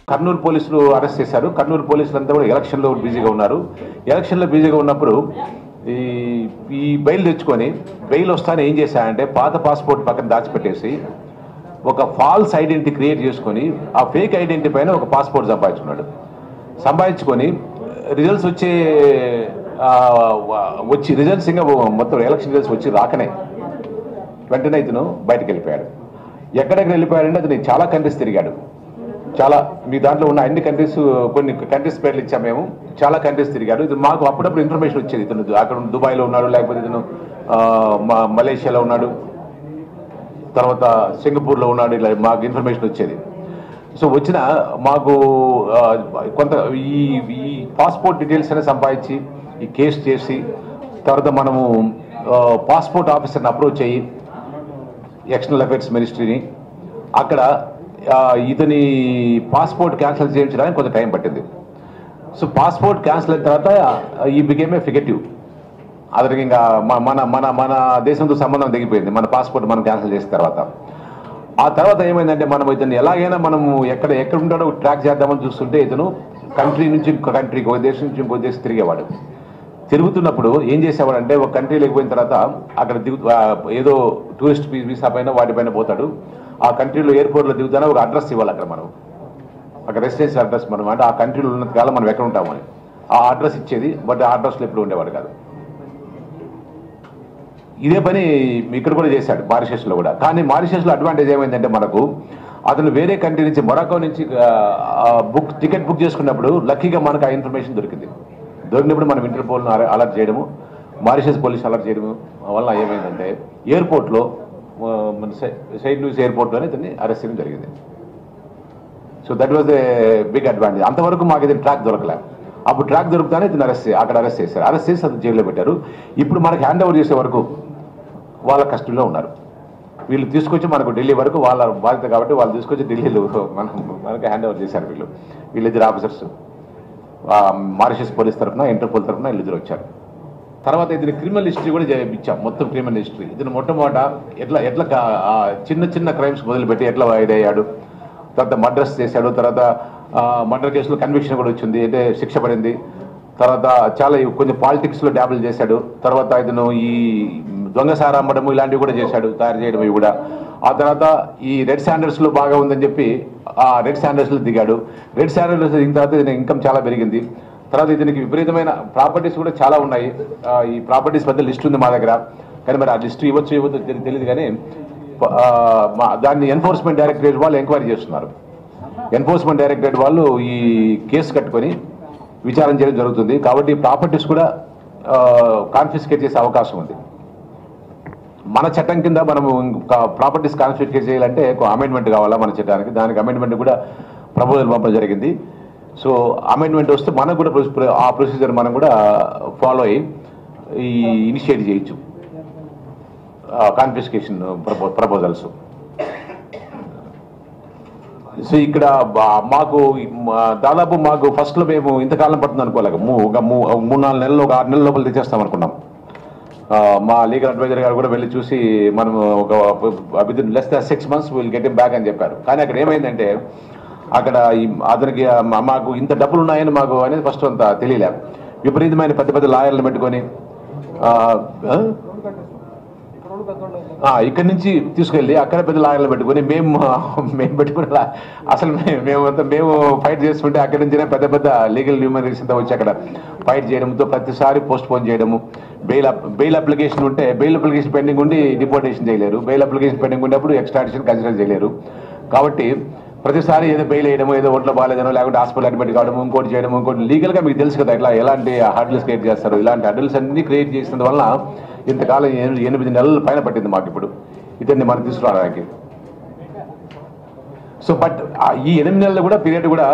కర్నూలు పోలీసులు అరెస్ట్ చేశారు. కర్నూలు పోలీసులంతా కూడా ఎలక్షన్లో బిజీగా ఉన్నారు. ఎలక్షన్లో బిజీగా ఉన్నప్పుడు ఈ బెయిల్ తెచ్చుకొని బెయిల్ వస్తానే ఏం చేశారంటే పాత పాస్పోర్ట్ పక్కన దాచిపెట్టేసి ఒక ఫాల్స్ ఐడెంటిటీ క్రియేట్ చేసుకొని ఆ ఫేక్ ఐడెంటిటీ పైన ఒక పాస్పోర్ట్ సంపాదించుకొని రిజల్ట్స్ వచ్చి రిజల్ట్స్ ఇంకా మొత్తం ఎలక్షన్ రిజల్ట్స్ వచ్చి రాకనే వెంటనే ఇతను బయటకు వెళ్ళిపోయాడు. ఎక్కడెక్కడ వెళ్ళిపోయాడంటే అతను చాలా కంట్రీస్ తిరిగాడు. చాలా మీ దాంట్లో ఉన్న అన్ని కంట్రీస్, కొన్ని కంట్రీస్ పేర్లు ఇచ్చాము మేము, చాలా కంట్రీస్ తిరిగాడు. ఇది మాకు అప్పుడప్పుడు ఇన్ఫర్మేషన్ వచ్చేది, ఇతను అక్కడ దుబాయ్లో ఉన్నాడు, లేకపోతే ఇతను మలేషియాలో ఉన్నాడు, తర్వాత సింగపూర్లో ఉన్నాడు, ఇలా మాకు ఇన్ఫర్మేషన్ వచ్చేది. సో వచ్చిన మాకు కొంత ఈ పాస్పోర్ట్ డీటెయిల్స్ అనేది సంపాదించి ఈ కేసు చేసి తర్వాత మనము పాస్పోర్ట్ ఆఫీసర్ని అప్రోచ్ అయ్యి ఎక్స్టర్నల్ అఫైర్స్ మినిస్ట్రీని అక్కడ ఇతని పాస్పోర్ట్ క్యాన్సిల్ చేయించడానికి కొంత టైం పట్టింది. సో పాస్పోర్ట్ క్యాన్సిల్ అయిన తర్వాత ఈ బికేమ్ ఏ ఫిగటివ్. అతనికి ఇంకా మన మన మన దేశంతో సంబంధం తెగిపోయింది మన పాస్పోర్ట్ మనం క్యాన్సిల్ చేసిన తర్వాత. ఆ తర్వాత ఏమైందంటే మనం ఇతను ఎలాగైనా మనము ఎక్కడ ఉంటాడో ట్రాక్ చేద్దామని చూస్తుంటే ఇతను కంట్రీ నుంచి ఇంకో కంట్రీకి, ఒక దేశం నుంచి ఇంకో దేశం తిరిగేవాడు. తిరుగుతున్నప్పుడు ఏం చేసేవాడంటే ఒక కంట్రీలోకి పోయిన తర్వాత అక్కడ ఏదో టూరిస్ట్ వీసా పైన వాటిపైన పోతాడు. ఆ కంట్రీలో ఎయిర్పోర్ట్లో దిగుతానే ఒక అడ్రస్ ఇవ్వాలి అక్కడ మనం, అక్కడ రెసిడెన్షియల్ అడ్రస్ మనం, అంటే ఆ కంట్రీలో ఉన్నంత కాలం మనం ఎక్కడ ఉంటామని ఆ అడ్రస్ ఇచ్చేది. బట్ ఆ అడ్రస్లో ఎప్పుడు ఉండేవాడు కాదు. ఇదే పని ఇక్కడ కూడా చేశాడు మారిషస్లో కూడా. కానీ మారిషస్లో అడ్వాంటేజ్ ఏమైందంటే మనకు అతను వేరే కంట్రీ నుంచి మొరాకో నుంచి టికెట్ బుక్ చేసుకున్నప్పుడు లక్కీగా మనకు ఆ ఇన్ఫర్మేషన్ దొరికినప్పుడు మనం ఇంటర్పోల్ను అలర్ట్ చేయడము, మారిషస్ పోలీస్ అలర్ట్ చేయడము వల్ల ఏమైందంటే ఎయిర్పోర్ట్లో మన సెయింట్ లూయిస్ ఎయిర్పోర్ట్లోనే ఇతన్ని అరెస్ట్ చేయడం జరిగింది. So that was a big advantage. అంతవరకు మాకు ఇది ట్రాక్ దొరకలే. అప్పుడు ట్రాక్ దొరుకుతానే ఇతను అక్కడ అరెస్ట్ చేశారు. అరెస్ట్ చేసి అతను జైల్లో పెట్టారు. ఇప్పుడు మనకి హ్యాండ్ ఓవర్ చేసే వరకు వాళ్ళ కస్టడీలో ఉన్నారు. వీళ్ళు తీసుకొచ్చి మనకు ఢిల్లీ వరకు వాళ్ళ బాధ్యత కాబట్టి వాళ్ళు తీసుకొచ్చి ఢిల్లీలో మనకు హ్యాండ్ ఓవర్ చేశారు. వీళ్ళిద్దరు ఆఫీసర్స్ మారిషస్ పోలీస్ తరఫున, ఇంటర్పోల్ తరఫున వీళ్ళిద్దరు వచ్చారు. తర్వాత ఇతని క్రిమినల్ హిస్టరీ కూడా ఇచ్చాం, మొత్తం క్రిమినల్ హిస్టరీ. ఇతను మొట్టమొదట ఎట్లా చిన్న క్రైమ్స్ మొదలుపెట్టి ఎట్లా ఇదయ్యాడు, తర్వాత మర్డర్స్ చేశాడు, తర్వాత మర్డర్ కేసులో కన్విక్షన్ కూడా వచ్చింది, అంటే శిక్ష పడింది. తర్వాత చాలా కొంచెం పాలిటిక్స్లో డాబుల్ చేశాడు. తర్వాత ఇతను ఈ దొంగసార అమ్మడము ఇలాంటివి కూడా చేశాడు, తయారు చేయడం ఇవి కూడా. ఆ తర్వాత ఈ రెడ్ శాండర్స్లో బాగా ఉందని చెప్పి ఆ రెడ్ శాండర్స్లో దిగాడు. రెడ్ శాండర్స్లో దిగిన తర్వాత ఇతని ఇన్కమ్ చాలా పెరిగింది. తర్వాత ఇతనికి విపరీతమైన ప్రాపర్టీస్ కూడా చాలా ఉన్నాయి. ఈ ప్రాపర్టీస్ పెద్ద లిస్ట్ ఉంది మా దగ్గర, కానీ మరి ఆ లిస్టు ఇవ్వద్దు తెలియదు. కానీ దాన్ని ఎన్ఫోర్స్మెంట్ డైరెక్టరేట్ వాళ్ళు ఎంక్వైరీ చేస్తున్నారు. ఎన్ఫోర్స్మెంట్ డైరెక్టరేట్ వాళ్ళు ఈ కేసు కట్టుకొని విచారణ చేయడం జరుగుతుంది. కాబట్టి ప్రాపర్టీస్ కూడా కాన్ఫిస్కేట్ చేసే అవకాశం ఉంది. మన చట్టం కింద మనము ప్రాపర్టీస్ కాన్ఫిస్కేట్ చేయాలంటే అమెండ్మెంట్ కావాలా మన చట్టానికి. దానికి అమెండ్మెంట్ కూడా ప్రపోజల్ పంపడం జరిగింది. సో అమెండ్మెంట్ వస్తే మనకు కూడా ఆ ప్రొసీజర్ మనం కూడా ఫాలో అయ్యి ఇనిషియేట్ చేయొచ్చు కాన్ఫిస్కేషన్ ప్రపోజల్స్. సో ఇక్కడ దాదాపు మాకు ఫస్ట్లో మేము ఇంతకాలం పడుతుంది అనుకోలేక ఒక 3-4 నెలలు, ఒక 6 నెలల లోపల తెచ్చేస్తాం అనుకున్నాం. మా లీగల్ అడ్వైజర్ గారు కూడా వెళ్ళి చూసి మనం ఒక within less than 6 months will get him back అని చెప్పారు. కానీ అక్కడ ఏమైందంటే అక్కడ అతనికి మాకు ఇంత డబ్బులు ఉన్నాయని మాకు అనేది ఫస్ట్ అంత తెలియలేదు. విపరీతమైన పెద్ద లాయర్లు పెట్టుకొని ఇక్కడి నుంచి తీసుకెళ్ళి అక్కడ పెద్ద లాయర్లు పెట్టుకొని మేము పెట్టుకుని అసలు మేము ఫైట్ చేస్తుంటే అక్కడి నుంచినే పెద్ద లీగల్ హ్యూమనిటీస్ అంతా వచ్చి అక్కడ ఫైట్ చేయడంతో ప్రతిసారి పోస్ట్ పోన్ చేయడము. బెయిల్ అప్లికేషన్ ఉంటే బెయిల్ అప్లికేషన్ పెండింగ్ ఉండి డిపోర్టేషన్ చేయలేరు, బెయిల్ అప్లికేషన్ పెండింగ్ ఉన్నప్పుడు ఎక్స్ట్రాడిషన్ కన్సిడర్ చేయలేరు. కాబట్టి ప్రతిసారి ఏదో బెయిల్ వేయడము, ఏదో ఒంట్లో బాగాలేదనో, లేకుంటే హాస్పిటల్ అడ్మిట్ కావడము, ఇంకోటి చేయడము, ఇంకోటి లీగల్గా మీకు తెలుసు కదా ఎలాంటి హర్డల్స్ క్రియేట్ చేస్తారు. ఇలాంటి హర్డల్స్ అన్ని క్రియేట్ చేసిన వల్ల ఇంతకాలం 8 నెలల పైన పట్టింది మాకు ఇప్పుడు ఇతన్ని మనం తీసుకురావడానికి. సో బట్ ఈ 8 నెలలు కూడా పీరియడ్ కూడా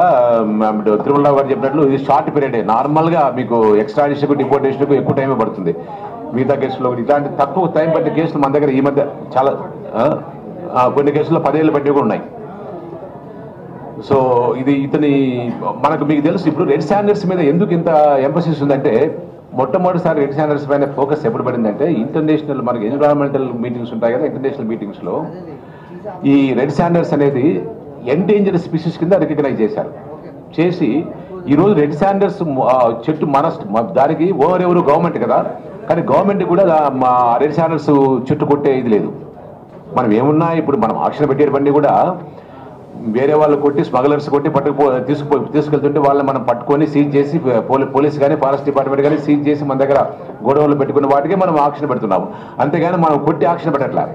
తిరుమలరావు గారు చెప్పినట్లు ఇది షార్ట్ పీరియడే. నార్మల్గా మీకు ఎక్స్ట్రాడిషన్కు, డిపోర్టేషన్కు ఎక్కువ టైమే పడుతుంది. మిగతా కేసులో ఇట్లాంటి తక్కువ టైం పట్టిన కేసులు మన దగ్గర ఈ మధ్య చాలా కొన్ని కేసుల్లో 10 ఏళ్ళు పట్టి కూడా ఉన్నాయి. సో ఇతని మీకు తెలుసు ఇప్పుడు రెడ్ స్టాండర్డ్స్ మీద ఎందుకు ఇంత ఎంఫసిస్ ఉందంటే మొట్టమొదటిసారి రెడ్ స్టాండర్డ్స్ పైన ఫోకస్ ఎప్పుడు పడిందంటే ఇంటర్నేషనల్ మనకి ఎన్విరాన్మెంటల్ మీటింగ్స్ ఉంటాయి కదా, ఇంటర్నేషనల్ మీటింగ్స్లో ఈ రెడ్ స్టాండర్డ్స్ అనేది ఎండేంజర్ స్పీసీస్ కింద రికగ్నైజ్ చేశారు. చేసి ఈరోజు రెడ్ శాండర్స్ చెట్టు దానికి ఎవరు గవర్నమెంట్ కదా, కానీ గవర్నమెంట్ కూడా మా రెడ్ శాండర్స్ చెట్టు కొట్టే ఇది లేదు. మనం ఏమున్నా ఇప్పుడు మనం ఆక్షన్ పెట్టే బండి కూడా వేరే వాళ్ళు కొట్టి స్మగ్లర్స్ కొట్టి తీసుకెళ్తుంటే వాళ్ళని మనం పట్టుకొని సీజ్ చేసి పోలీస్ కానీ ఫారెస్ట్ డిపార్ట్మెంట్ కానీ సీజ్ చేసి మన దగ్గర గోడౌన్లో పెట్టుకున్న వాటికి మనం ఆక్షన్ పెడుతున్నాము. అంతేగాని మనం కొట్టి ఆక్షన్ పెట్టట్లా.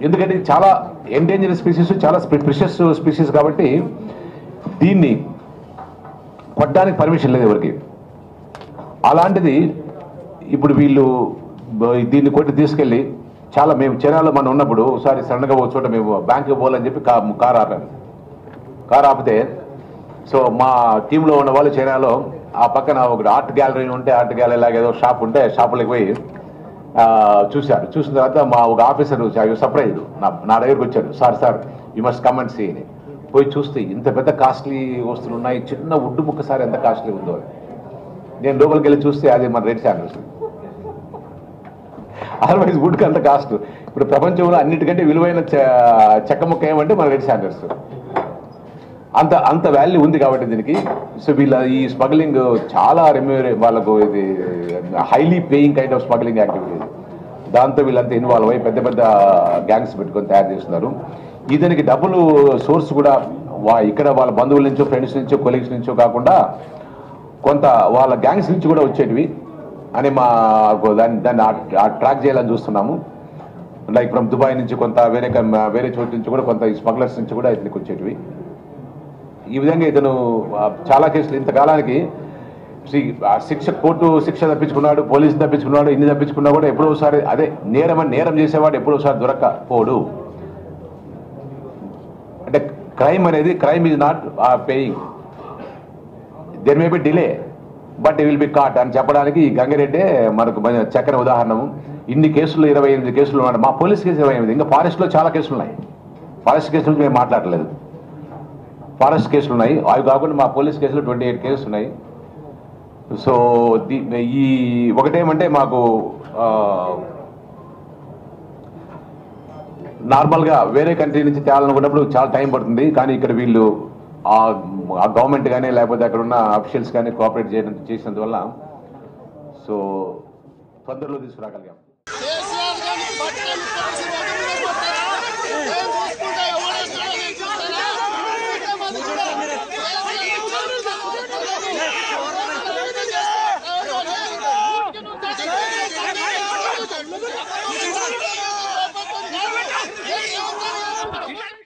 ఎందుకంటే చాలా ఎండేంజర్ స్పీసీస్, చాలా ప్రిషియస్ స్పీసీస్ కాబట్టి దీన్ని కొట్టడానికి పర్మిషన్ లేదు ఎవరికి. అలాంటిది ఇప్పుడు వీళ్ళు దీన్ని కొట్టి తీసుకెళ్ళి చాలా మేము చైనాలో మనం ఉన్నప్పుడు ఒకసారి సడన్గా ఒక చోట మేము బ్యాంకుకి పోవాలని చెప్పి కారు ఆపాము. కారు ఆపితే సో మా టీంలో ఉన్న వాళ్ళు చైనాలో ఆ పక్కన ఒక ఆర్ట్ గ్యాలరీ ఉంటే ఆర్ట్ గ్యాలరీ లాగా ఏదో షాప్ ఉంటే షాపులకు పోయి చూశారు. చూసిన తర్వాత మా ఒక ఆఫీసర్ సర్ప్రైజ్ నా దగ్గరికి వచ్చాడు. Sir you must come and see అని. పోయి చూస్తే ఇంత పెద్ద కాస్ట్లీ వస్తువులు ఉన్నాయి, చిన్న వుడ్ ముక్క సార్ ఎంత కాస్ట్లీ ఉందో. నేను లోపలికి వెళ్ళి చూస్తే అది మన రెడ్ శాండర్స్. అదర్వైజ్ వుడ్కి అంత కాస్ట్. ఇప్పుడు ప్రపంచంలో అన్నిటికంటే విలువైన చెక్క ముక్క ఏమంటే మన రెడ్ శాండర్స్. అంత వాల్యూ ఉంది కాబట్టి దీనికి. సో ఈ స్మగ్లింగ్ చాలా వాళ్ళకు ఇది highly paying kind of smuggling activity. దాంతో వీళ్ళంతా ఇన్వాల్వ్ అయ్యి పెద్ద పెద్ద గ్యాంగ్స్ పెట్టుకొని తయారు చేస్తున్నారు. ఇతనికి డబ్బులు సోర్స్ కూడా ఇక్కడ వాళ్ళ బంధువుల నుంచో, ఫ్రెండ్స్ నుంచో, కొలీగ్స్ నుంచో కాకుండా కొంత వాళ్ళ గ్యాంగ్స్ నుంచి కూడా వచ్చేటివి అని దాన్ని ట్రాక్ చేయాలని చూస్తున్నాము. లైక్ ఫ్రమ్ దుబాయ్ నుంచి కొంత వేరే చోటు నుంచి కూడా కొంత స్మగ్లర్స్ నుంచి కూడా ఇతనికి వచ్చేటివి. ఈ విధంగా ఇతను చాలా కేసులు ఇంతకాలానికి కోర్టు శిక్ష తప్పించుకున్నాడు, పోలీసు తప్పించుకున్నాడు, ఇన్ని తప్పించుకున్నా కూడా ఎప్పుడో ఒకసారి అదే నేరం చేసేవాడు ఎప్పుడో ఒకసారి దొరక్కపోడు. అంటే crime is not paying, there may be delay but will be caught అని చెప్పడానికి ఈ గంగిరెడ్డే మనకు చక్కని ఉదాహరణము. ఇన్ని కేసులు 28 కేసులు ఉన్నాయి. మా పోలీస్ కేసు 28. ఇంకా ఫారెస్ట్లో చాలా కేసులు ఉన్నాయి. ఫారెస్ట్ కేసులు మేము మాట్లాడలేదు. ఫారెస్ట్ కేసులు ఉన్నాయి. అవి కాకుండా మా పోలీస్ కేసులు 28 కేసులు ఉన్నాయి. సో ఈ ఒకటేమంటే మాకు నార్మల్గా వేరే కంట్రీ నుంచి తేవాలనుకున్నప్పుడు చాలా టైం పడుతుంది. కానీ ఇక్కడ వీళ్ళు ఆ గవర్నమెంట్ కానీ లేకపోతే అక్కడ ఉన్న అఫీషియల్స్ కానీ కోఆపరేట్ చేసినందువల్ల సో తొందరలో తీసుకురాగలిగాం.